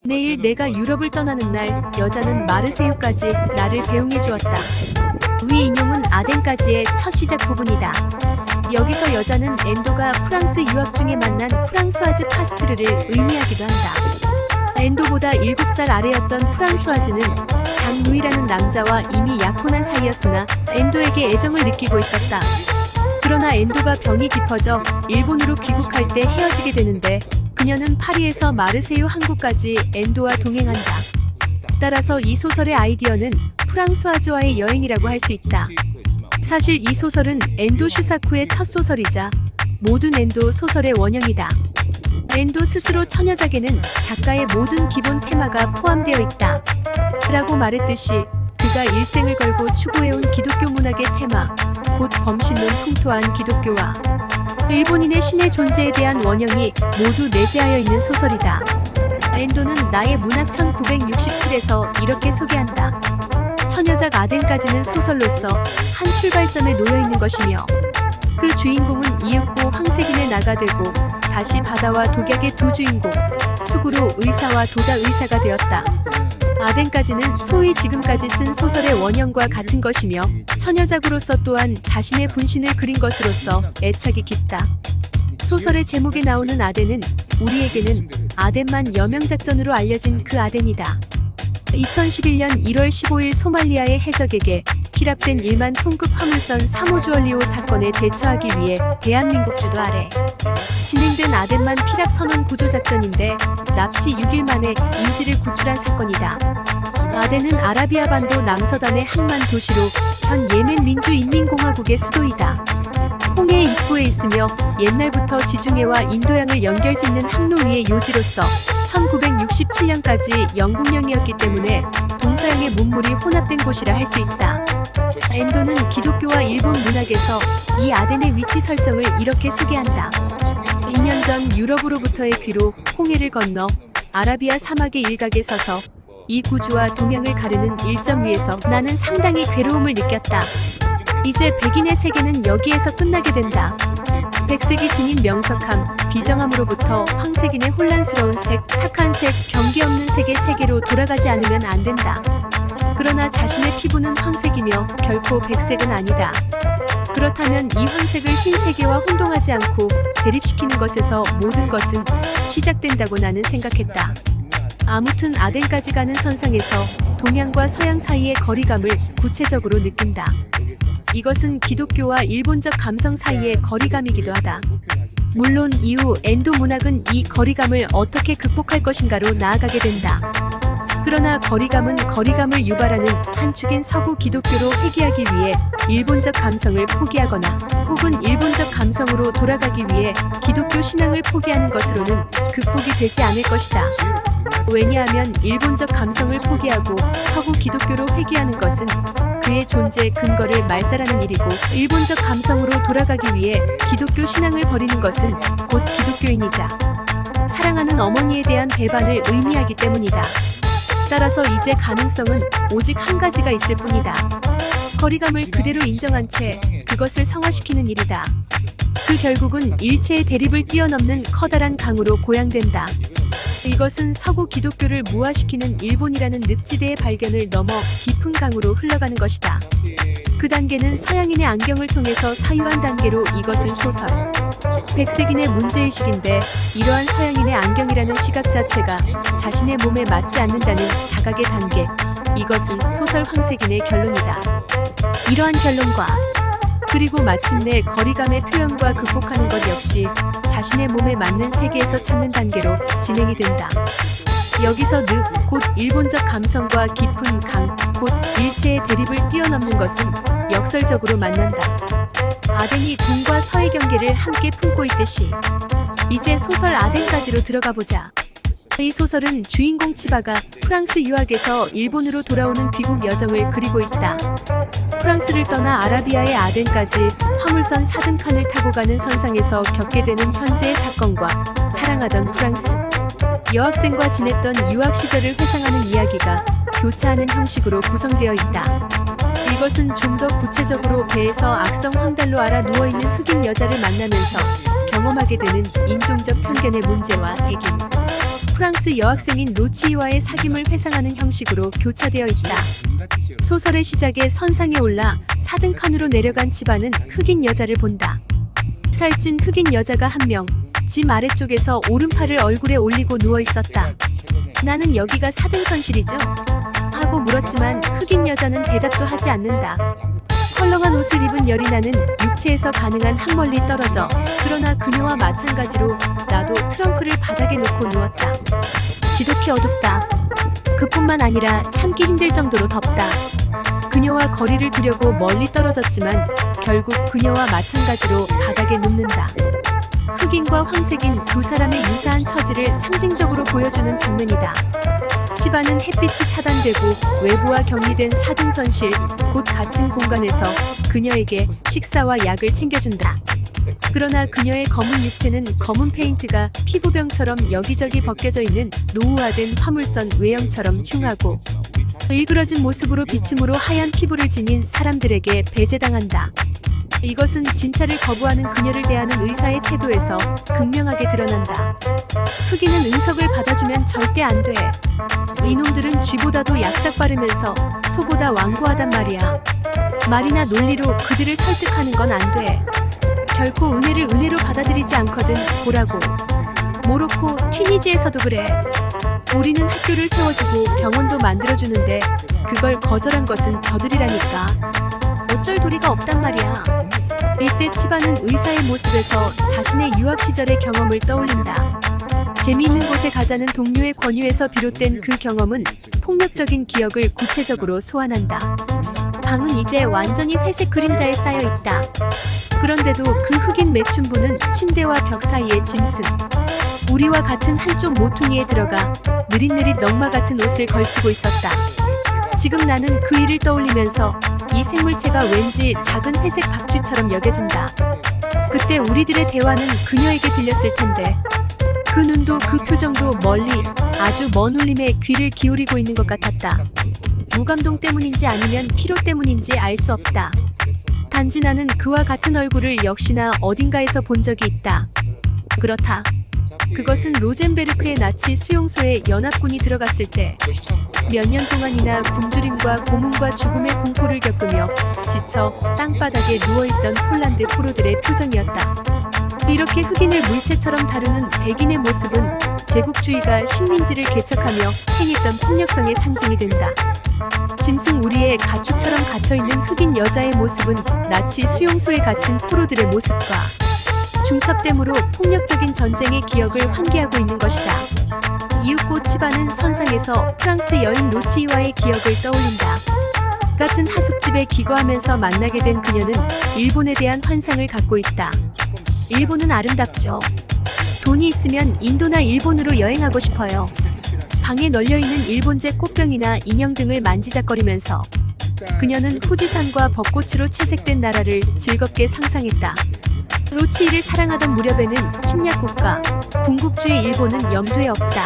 내일 내가 유럽을 떠나는 날 여자는 마르세유까지 나를 배웅해 주었다. 위 인용은 아덴까지의 첫 시작 부분이다. 여기서 여자는 엔도가 프랑스 유학 중에 만난 프랑소아즈 파스트르를 의미하기도 한다. 엔도보다 7살 아래였던 프랑소아즈는 장 루이라는 남자와 이미 약혼한 사이였으나 엔도에게 애정을 느끼고 있었다. 그러나 엔도가 병이 깊어져 일본으로 귀국할 때 헤어지게 되는데 그녀는 파리에서 마르세유 항구까지 엔도와 동행한다. 따라서 이 소설의 아이디어는 프랑소아즈와의 여행이라고 할 수 있다. 사실 이 소설은 엔도 슈사쿠의 첫 소설이자 모든 엔도 소설의 원형이다. 엔도 스스로 처녀작에는 작가의 모든 기본 테마가 포함되어 있다. 라고 말했듯이 그가 일생을 걸고 추구해온 기독교 문학의 테마, 곧 범신론 풍토한 기독교와 일본인의 신의 존재에 대한 원형이 모두 내재하여 있는 소설이다. 엔도는 나의 문학 1967에서 이렇게 소개한다. 처녀작 아덴까지는 소설로서 한 출발점에 놓여있는 것이며 그 주인공은 이윽고 황색인의 나가 되고 다시 바다와 독약의 두 주인공, 수구로 의사와 도다 의사가 되었다. 아덴까지는 소위 지금까지 쓴 소설의 원형과 같은 것이며 처녀작으로서 또한 자신의 분신을 그린 것으로서 애착이 깊다. 소설의 제목에 나오는 아덴은 우리에게는 아덴만 여명작전으로 알려진 그 아덴이다. 2011년 1월 15일 소말리아의 해적에게 피랍된 1만 톤급 화물선 3호 주얼리오 사건에 대처하기 위해 대한민국 주도 아래 진행된 아덴만 피랍 선원 구조작전인데 납치 6일 만에 인질을 구출한 사건이다. 아덴은 아라비아 반도 남서단의 항만 도시로 현 예멘 민주인민공화국의 수도이다. 홍해의 입구에 있으며 옛날부터 지중해와 인도양을 연결짓는 항로 위의 요지로서 1967년까지 영국령이었기 때문에 동서양의 문물이 혼합된 곳이라 할 수 있다. 엔도는 기독교와 일본 문학에서 이 아덴의 위치 설정을 이렇게 소개한다. 2년 전 유럽으로부터의 귀로 홍해를 건너 아라비아 사막의 일각에 서서 이 구주와 동양을 가르는 일점 위에서 나는 상당히 괴로움을 느꼈다. 이제 백인의 세계는 여기에서 끝나게 된다. 백색이 지닌 명석함, 비정함으로부터 황색인의 혼란스러운 색, 탁한 색, 경계 없는 색의 세계로 돌아가지 않으면 안 된다. 그러나 자신의 피부는 황색이며 결코 백색은 아니다. 그렇다면 이 황색을 흰 세계와 혼동하지 않고 대립시키는 것에서 모든 것은 시작된다고 나는 생각했다. 아무튼 아덴까지 가는 선상에서 동양과 서양 사이의 거리감을 구체적으로 느낀다. 이것은 기독교와 일본적 감성 사이의 거리감이기도 하다. 물론 이후 엔도 문학은 이 거리감을 어떻게 극복할 것인가로 나아가게 된다. 그러나 거리감은 거리감을 유발하는 한 축인 서구 기독교로 회귀하기 위해 일본적 감성을 포기하거나 혹은 일본적 감성으로 돌아가기 위해 기독교 신앙을 포기하는 것으로는 극복이 되지 않을 것이다. 왜냐하면 일본적 감성을 포기하고 서구 기독교로 회귀하는 것은 그의 존재 근거를 말살하는 일이고 일본적 감성으로 돌아가기 위해 기독교 신앙을 버리는 것은 곧 기독교인이자 사랑하는 어머니에 대한 배반을 의미하기 때문이다. 따라서 이제 가능성은 오직 한 가지가 있을 뿐이다. 거리감을 그대로 인정한 채 그것을 성화시키는 일이다. 그 결국은 일체의 대립을 뛰어넘는 커다란 강으로 고양된다. 이것은 서구 기독교를 무화시키는 일본이라는 늪지대의 발견을 넘어 깊은 강으로 흘러가는 것이다. 그 단계는 서양인의 안경을 통해서 사유한 단계로 이것은 소설 백색인의 문제의식인데 이러한 서양인의 안경이라는 시각 자체가 자신의 몸에 맞지 않는다는 자각의 단계, 이것은 소설 황색인의 결론이다. 이러한 결론과 그리고 마침내 거리감의 표현과 극복하는 것 역시 자신의 몸에 맞는 세계에서 찾는 단계로 진행이 된다. 여기서 늪, 곧 일본적 감성과 깊은 강, 곧 일체의 대립을 뛰어넘는 것은 역설적으로 만난다. 아덴이 동과 서의 경계를 함께 품고 있듯이 이제 소설 아덴까지로 들어가 보자. 이 소설은 주인공 치바가 프랑스 유학에서 일본으로 돌아오는 귀국 여정을 그리고 있다. 프랑스를 떠나 아라비아의 아덴까지 화물선 4등칸을 타고 가는 선상에서 겪게 되는 현재의 사건과 사랑하던 프랑스 여학생과 지냈던 유학 시절을 회상하는 이야기가 교차하는 형식으로 구성되어 있다. 이것은 좀 더 구체적으로 배에서 악성 황달로 앓아 누워있는 흑인 여자를 만나면서 경험하게 되는 인종적 편견의 문제와 백인 프랑스 여학생인 로치이와의 사귐을 회상하는 형식으로 교차되어 있다. 소설의 시작에 선상에 올라 4등 칸으로 내려간 치바는 흑인 여자를 본다. 살찐 흑인 여자가 한 명, 짐 아래쪽에서 오른팔을 얼굴에 올리고 누워 있었다. 나는 여기가 4등선실이죠? 하고 물었지만 흑인 여자는 대답도 하지 않는다. 헐렁한 옷을 입은 열이 나는 육체에서 가능한 한 멀리 떨어져. 그러나 그녀와 마찬가지로 나도 트렁크를 바닥에 놓고 누웠다. 지독히 어둡다. 그뿐만 아니라 참기 힘들 정도로 덥다. 그녀와 거리를 두려고 멀리 떨어졌지만 결국 그녀와 마찬가지로 바닥에 눕는다. 흑인과 황색인 두 사람의 유사한 처지를 상징적으로 보여주는 장면이다. 치바는 햇빛이 차단되고 외부와 격리된 4등선실, 곧 갇힌 공간에서 그녀에게 식사와 약을 챙겨준다. 그러나 그녀의 검은 육체는 검은 페인트가 피부병처럼 여기저기 벗겨져 있는 노후화된 화물선 외형처럼 흉하고 일그러진 모습으로 비침으로 하얀 피부를 지닌 사람들에게 배제당한다. 이것은 진찰을 거부하는 그녀를 대하는 의사의 태도에서 극명하게 드러난다. 흑인은 응석을 받아주면 절대 안 돼. 이놈들은 쥐보다도 약삭 빠르면서 소보다 완고하단 말이야. 말이나 논리로 그들을 설득하는 건 안 돼. 결코 은혜를 은혜로 받아들이지 않거든. 보라고. 모로코, 튀니지에서도 그래. 우리는 학교를 세워주고 병원도 만들어주는데 그걸 거절한 것은 저들이라니까. 어쩔 도리가 없단 말이야. 이때 치바는 의사의 모습에서 자신의 유학 시절의 경험을 떠올린다. 재미있는 곳에 가자는 동료의 권유에서 비롯된 그 경험은 폭력적인 기억을 구체적으로 소환한다. 방은 이제 완전히 회색 그림자에 쌓여 있다. 그런데도 그 흑인 매춘부는 침대와 벽 사이에 짐승. 우리와 같은 한쪽 모퉁이에 들어가 느릿느릿 넝마 같은 옷을 걸치고 있었다. 지금 나는 그 일을 떠올리면서 이 생물체가 왠지 작은 회색 박쥐처럼 여겨진다. 그때 우리들의 대화는 그녀에게 들렸을 텐데 그 눈도 그 표정도 멀리 아주 먼 울림에 귀를 기울이고 있는 것 같았다. 무감동 때문인지 아니면 피로 때문인지 알 수 없다. 단지 나는 그와 같은 얼굴을 역시나 어딘가에서 본 적이 있다. 그렇다. 그것은 로젠베르크의 나치 수용소에 연합군이 들어갔을 때 몇 년 동안이나 굶주림과 고문과 죽음의 공포를 겪으며 지쳐 땅바닥에 누워있던 폴란드 포로들의 표정이었다. 이렇게 흑인을 물체처럼 다루는 백인의 모습은 제국주의가 식민지를 개척하며 행했던 폭력성의 상징이 된다. 짐승 우리의 가축처럼 갇혀있는 흑인 여자의 모습은 나치 수용소에 갇힌 포로들의 모습과 중첩됨으로 폭력적인 전쟁의 기억을 환기하고 있는 것이다. 이윽고 치바는 선상에서 프랑스 여인 로치이와의 기억을 떠올린다. 같은 하숙집에 기거하면서 만나게 된 그녀는 일본에 대한 환상을 갖고 있다. 일본은 아름답죠. 돈이 있으면 인도나 일본으로 여행하고 싶어요. 방에 널려있는 일본제 꽃병이나 인형 등을 만지작거리면서 그녀는 후지산과 벚꽃으로 채색된 나라를 즐겁게 상상했다. 로치이를 사랑하던 무렵에는 침략국가, 군국주의 일본은 염두에 없다.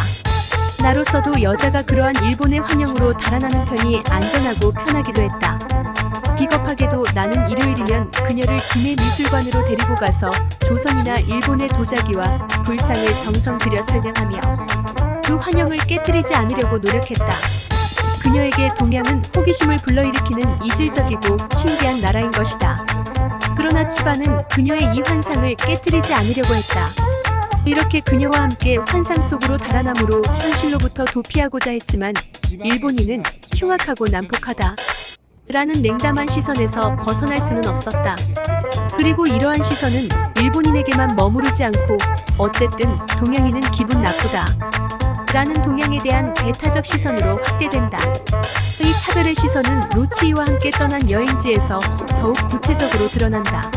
나로서도 여자가 그러한 일본의 환영으로 달아나는 편이 안전하고 편하기도 했다. 비겁하게도 나는 일요일이면 그녀를 김해 미술관으로 데리고 가서 조선이나 일본의 도자기와 불상을 정성 들여 설명하며 그 환영을 깨뜨리지 않으려고 노력했다. 그녀에게 동양은 호기심을 불러일으키는 이질적이고 신기한 나라인 것이다. 그러나 치바는 그녀의 이 환상을 깨뜨리지 않으려고 했다. 이렇게 그녀와 함께 환상 속으로 달아남으로 현실로부터 도피하고자 했지만 일본인은 흉악하고 난폭하다. 라는 냉담한 시선에서 벗어날 수는 없었다. 그리고 이러한 시선은 일본인에게만 머무르지 않고 어쨌든 동양인은 기분 나쁘다. 라는 동양에 대한 배타적 시선으로 확대된다. 이 차별의 시선은 로치이와 함께 떠난 여행지에서 더욱 구체적으로 드러난다.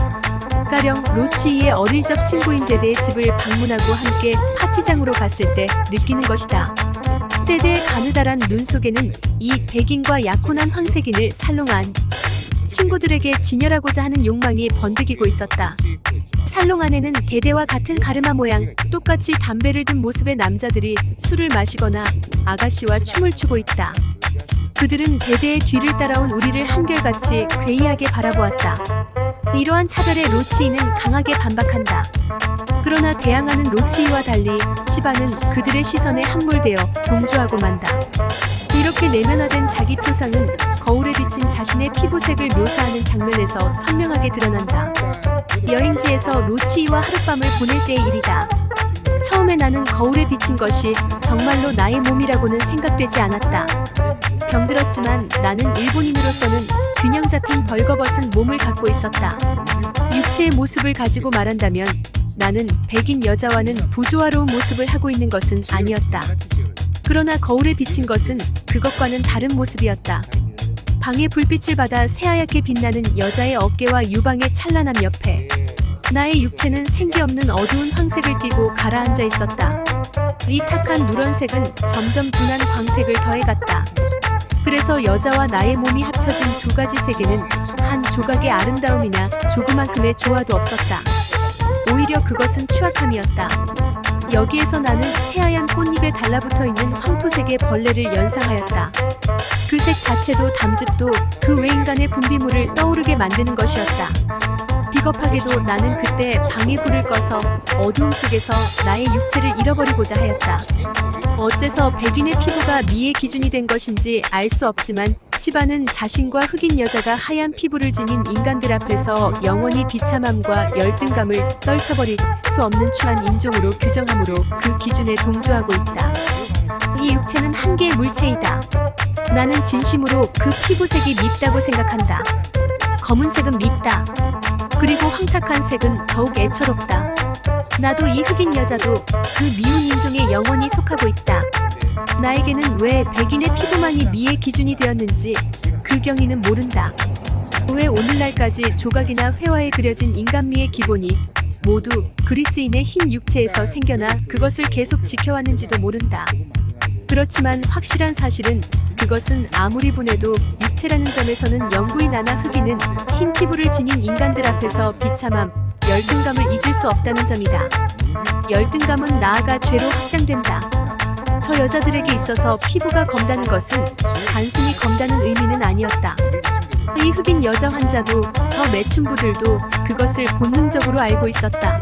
가령 로치이의 어릴 적 친구인 데데의 집을 방문하고 함께 파티장으로 갔을 때 느끼는 것이다. 데데의 가느다란 눈 속에는 이 백인과 약혼한 황색인을 살롱한 친구들에게 진열하고자 하는 욕망이 번득이고 있었다. 살롱 안에는 데데와 같은 가르마 모양, 똑같이 담배를 든 모습의 남자들이 술을 마시거나 아가씨와 춤을 추고 있다. 그들은 데데의 뒤를 따라온 우리를 한결같이 괴이하게 바라보았다. 이러한 차별에 로치이는 강하게 반박한다. 그러나 대항하는 로치이와 달리 치바는 그들의 시선에 함몰되어 동조하고 만다. 이렇게 내면화된 자기 표상은 거울에 비친 자신의 피부색을 묘사하는 장면에서 선명하게 드러난다. 여행지에서 로치이와 하룻밤을 보낼 때의 일이다. 처음에 나는 거울에 비친 것이 정말로 나의 몸이라고는 생각되지 않았다. 병들었지만 나는 일본인으로서는 균형 잡힌 벌거벗은 몸을 갖고 있었다. 육체의 모습을 가지고 말한다면 나는 백인 여자와는 부조화로운 모습을 하고 있는 것은 아니었다. 그러나 거울에 비친 것은 그것과는 다른 모습이었다. 방의 불빛을 받아 새하얗게 빛나는 여자의 어깨와 유방의 찬란함 옆에 나의 육체는 생기 없는 어두운 황색을 띠고 가라앉아 있었다. 이 탁한 누런색은 점점 둔한 광택을 더해갔다. 그래서 여자와 나의 몸이 합쳐진 두 가지 세계는 한 조각의 아름다움이나 조그만큼의 조화도 없었다. 오히려 그것은 추악함이었다. 여기에서 나는 새하얀 꽃잎에 달라붙어 있는 황토색의 벌레를 연상하였다. 그 색 자체도 담즙도 그 외인간의 분비물을 떠오르게 만드는 것이었다. 비겁하게도 나는 그때 방에 불을 꺼서 어두움 속에서 나의 육체를 잃어버리고자 하였다. 어째서 백인의 피부가 미의 기준이 된 것인지 알 수 없지만 치바는 자신과 흑인 여자가 하얀 피부를 지닌 인간들 앞에서 영원히 비참함과 열등감을 떨쳐버릴 수 없는 추한 인종으로 규정함으로 그 기준에 동조하고 있다. 이 육체는 한 개의 물체이다. 나는 진심으로 그 피부색이 밉다고 생각한다. 검은색은 밉다. 그리고 황탁한 색은 더욱 애처롭다. 나도 이 흑인 여자도 그 미운 인종에 영원히 속하고 있다. 나에게는 왜 백인의 피부만이 미의 기준이 되었는지 그 경위는 모른다. 왜 오늘날까지 조각이나 회화에 그려진 인간미의 기본이 모두 그리스인의 흰 육체에서 생겨나 그것을 계속 지켜왔는지도 모른다. 그렇지만 확실한 사실은 그것은 아무리 보내도 육체라는 점에서는 영구히 나나 흑인은 흰 피부를 지닌 인간들 앞에서 비참함, 열등감을 잊을 수 없다는 점이다. 열등감은 나아가 죄로 확장된다. 저 여자들에게 있어서 피부가 검다는 것은 단순히 검다는 의미는 아니었다. 이 흑인 여자 환자도 저 매춘부들도 그것을 본능적으로 알고 있었다.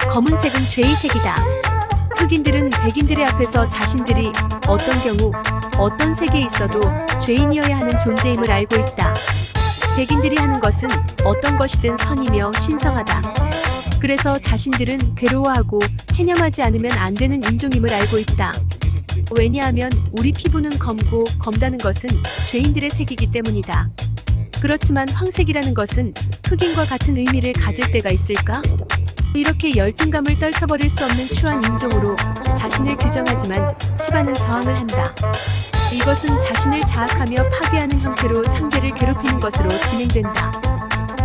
검은색은 죄의 색이다. 흑인들은 백인들의 앞에서 자신들이 어떤 경우, 어떤 세계에 있어도 죄인이어야 하는 존재임을 알고 있다. 백인들이 하는 것은 어떤 것이든 선이며 신성하다. 그래서 자신들은 괴로워하고 체념하지 않으면 안 되는 인종임을 알고 있다. 왜냐하면 우리 피부는 검고 검다는 것은 죄인들의 색이기 때문이다. 그렇지만 황색이라는 것은 흑인과 같은 의미를 가질 때가 있을까? 이렇게 열등감을 떨쳐버릴 수 없는 추한 인종으로 자신을 규정하지만 치바는 저항을 한다. 이것은 자신을 자학하며 파괴하는 형태로 상대를 괴롭히는 것으로 진행된다.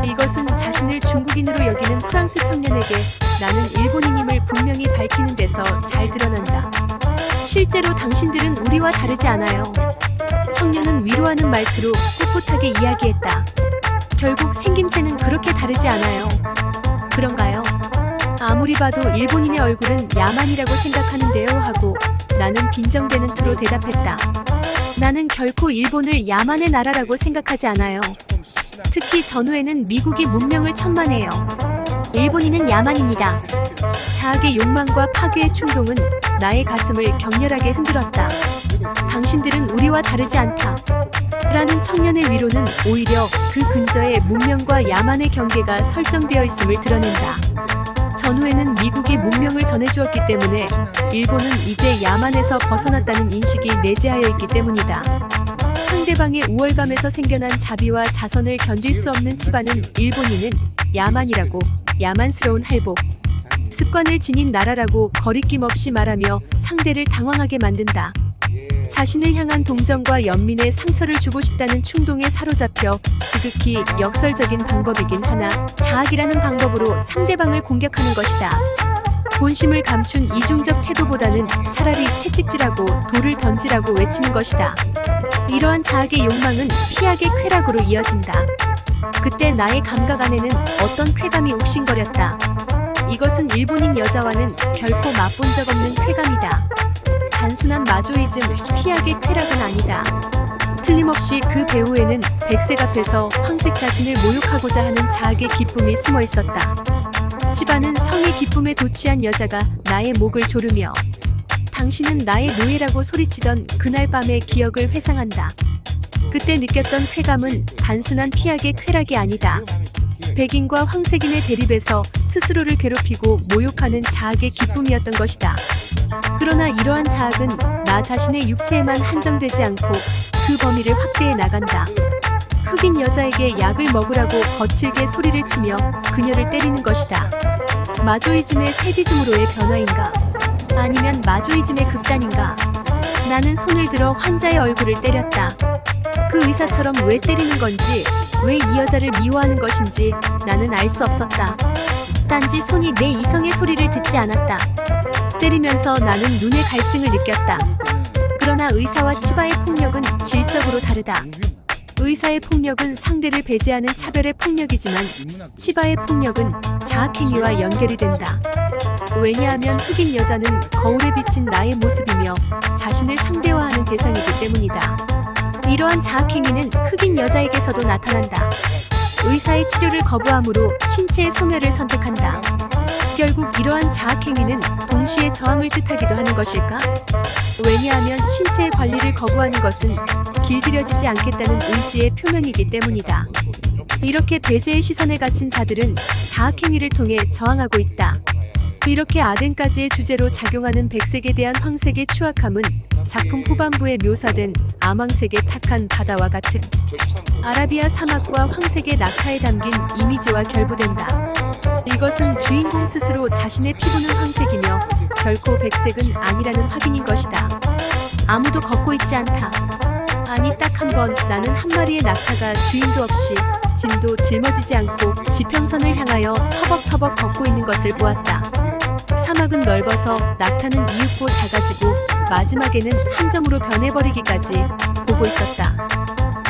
이것은 자신을 중국인으로 여기는 프랑스 청년에게 나는 일본인임을 분명히 밝히는 데서 잘 드러난다. 실제로 당신들은 우리와 다르지 않아요. 청년은 위로하는 말투로 꿋꿋하게 이야기했다. 결국 생김새는 그렇게 다르지 않아요. 그런가요? 아무리 봐도 일본인의 얼굴은 야만이라고 생각하는데요 하고 나는 빈정대는 투로 대답했다. 나는 결코 일본을 야만의 나라라고 생각하지 않아요. 특히 전후에는 미국이 문명을 천만해요. 일본인은 야만입니다. 자학의 욕망과 파괴의 충동은 나의 가슴을 격렬하게 흔들었다. 당신들은 우리와 다르지 않다. 라는 청년의 위로는 오히려 그 근저에 문명과 야만의 경계가 설정되어 있음을 드러낸다. 전후에는 미국이 문명을 전해주었기 때문에 일본은 이제 야만에서 벗어났다는 인식이 내재하여 있기 때문이다. 상대방의 우월감에서 생겨난 자비와 자선을 견딜 수 없는 치바는 일본인은 야만이라고, 야만스러운 할복, 습관을 지닌 나라라고 거리낌 없이 말하며 상대를 당황하게 만든다. 자신을 향한 동정과 연민의 상처를 주고 싶다는 충동에 사로잡혀 지극히 역설적인 방법이긴 하나 자학이라는 방법으로 상대방을 공격하는 것이다. 본심을 감춘 이중적 태도보다는 차라리 채찍질하고 돌을 던지라고 외치는 것이다. 이러한 자학의 욕망은 피학의 쾌락으로 이어진다. 그때 나의 감각 안에는 어떤 쾌감이 욱신거렸다. 이것은 일본인 여자와는 결코 맛본 적 없는 쾌감이다. 단순한 마조이즘, 피학의 쾌락은 아니다. 틀림없이 그 배후에는 백색 앞에서 황색 자신을 모욕하고자 하는 자학의 기쁨이 숨어 있었다. 치바는 성의 기쁨에 도취한 여자가 나의 목을 조르며 당신은 나의 노예라고 소리치던 그날 밤의 기억을 회상한다. 그때 느꼈던 쾌감은 단순한 피악의 쾌락이 아니다. 백인과 황색인의 대립에서 스스로를 괴롭히고 모욕하는 자학의 기쁨이었던 것이다. 그러나 이러한 자학은 나 자신의 육체에만 한정되지 않고 그 범위를 확대해 나간다. 흑인 여자에게 약을 먹으라고 거칠게 소리를 치며 그녀를 때리는 것이다. 마조이즘의 세디즘으로의 변화인가? 아니면 마조이즘의 극단인가? 나는 손을 들어 환자의 얼굴을 때렸다. 그 의사처럼 왜 때리는 건지, 왜 이 여자를 미워하는 것인지 나는 알 수 없었다. 단지 손이 내 이성의 소리를 듣지 않았다. 때리면서 나는 눈의 갈증을 느꼈다. 그러나 의사와 치바의 폭력은 질적으로 다르다. 의사의 폭력은 상대를 배제하는 차별의 폭력이지만 치바의 폭력은 자학행위와 연결이 된다. 왜냐하면 흑인 여자는 거울에 비친 나의 모습이며 자신을 상대화하는 대상이기 때문이다. 이러한 자학행위는 흑인 여자에게서도 나타난다. 의사의 치료를 거부함으로 신체의 소멸을 선택한다. 결국 이러한 자학행위는 동시에 저항을 뜻하기도 하는 것일까? 왜냐하면 신체의 관리를 거부하는 것은 길들여지지 않겠다는 의지의 표명이기 때문이다. 이렇게 배제의 시선에 갇힌 자들은 자학행위를 통해 저항하고 있다. 이렇게 아덴까지의 주제로 작용하는 백색에 대한 황색의 추악함은 작품 후반부에 묘사된 암황색의 탁한 바다와 같은 아라비아 사막과 황색의 낙하에 담긴 이미지와 결부된다. 이것은 주인공 스스로 자신의 피부는 황색이며 결코 백색은 아니라는 확인인 것이다. 아무도 걷고 있지 않다. 아니 딱 한 번 나는 한 마리의 낙타가 주인도 없이 짐도 짊어지지 않고 지평선을 향하여 터벅터벅 걷고 있는 것을 보았다. 사막은 넓어서 낙타는 이윽고 작아지고 마지막에는 한 점으로 변해버리기까지 보고 있었다.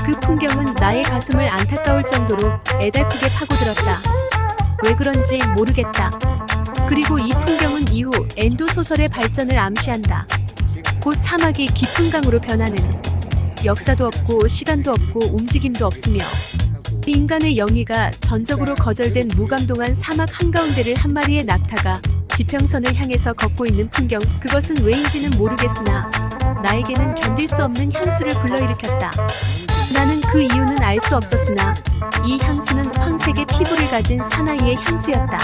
그 풍경은 나의 가슴을 안타까울 정도로 애달프게 파고들었다. 왜 그런지 모르겠다. 그리고 이 풍경은 이후 엔도 소설의 발전을 암시한다. 곧 사막이 깊은 강으로 변하는, 역사도 없고 시간도 없고 움직임도 없으며 인간의 영위가 전적으로 거절된 무감동한 사막 한가운데를 한 마리의 낙타가 지평선을 향해서 걷고 있는 풍경, 그것은 왜인지는 모르겠으나 나에게는 견딜 수 없는 향수를 불러일으켰다. 나는 그 이유는 알 수 없었으나 이 향수는 황색의 피부를 가진 사나이의 향수였다.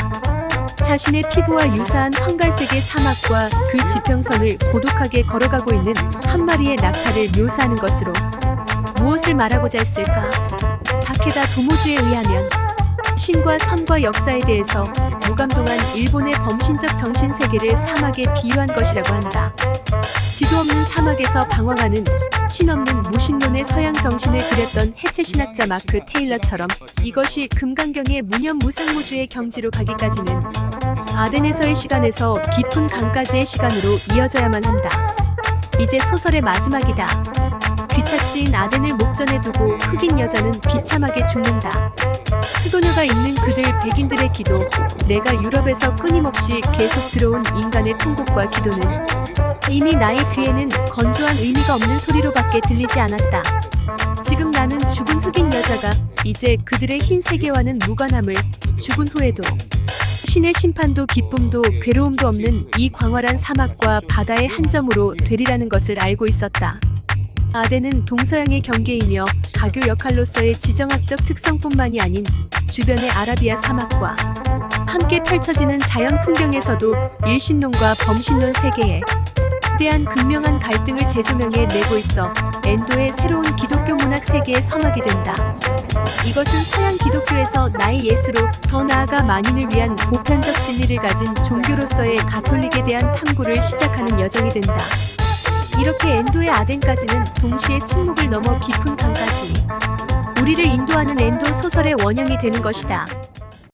자신의 피부와 유사한 황갈색의 사막과 그 지평선을 고독하게 걸어가고 있는 한 마리의 낙타를 묘사하는 것으로 무엇을 말하고자 했을까? 다케다 도모주에 의하면 신과 선과 역사에 대해서 무감동한 일본의 범신적 정신세계를 사막에 비유한 것이라고 한다. 지도 없는 사막에서 방황하는 신 없는 무신론의 서양 정신을 그렸던 해체 신학자 마크 테일러처럼 이것이 금강경의 무념무상무주의 경지로 가기까지는 아덴에서의 시간에서 깊은 강까지의 시간으로 이어져야만 한다. 이제 소설의 마지막이다. 귀착지인 아덴을 목전에 두고 흑인 여자는 비참하게 죽는다. 수도녀가 있는 그들 백인들의 기도, 내가 유럽에서 끊임없이 계속 들어온 인간의 통곡과 기도는 이미 나의 귀에는 건조한 의미가 없는 소리로밖에 들리지 않았다. 지금 나는 죽은 흑인 여자가 이제 그들의 흰 세계와는 무관함을, 죽은 후에도 신의 심판도 기쁨도 괴로움도 없는 이 광활한 사막과 바다의 한 점으로 되리라는 것을 알고 있었다. 아덴은 동서양의 경계이며 가교 역할로서의 지정학적 특성뿐만이 아닌 주변의 아라비아 사막과 함께 펼쳐지는 자연 풍경에서도 일신론과 범신론 세계에 대한 극명한 갈등을 재조명해 내고 있어 엔도의 새로운 기독교 문학 세계의 서막이 된다. 이것은 서양 기독교에서 나의 예수로, 더 나아가 만인을 위한 보편적 진리를 가진 종교로서의 가톨릭에 대한 탐구를 시작하는 여정이 된다. 이렇게 엔도의 아덴까지는 동시에 침묵을 넘어 깊은 강까지 우리를 인도하는 엔도 소설의 원형이 되는 것이다.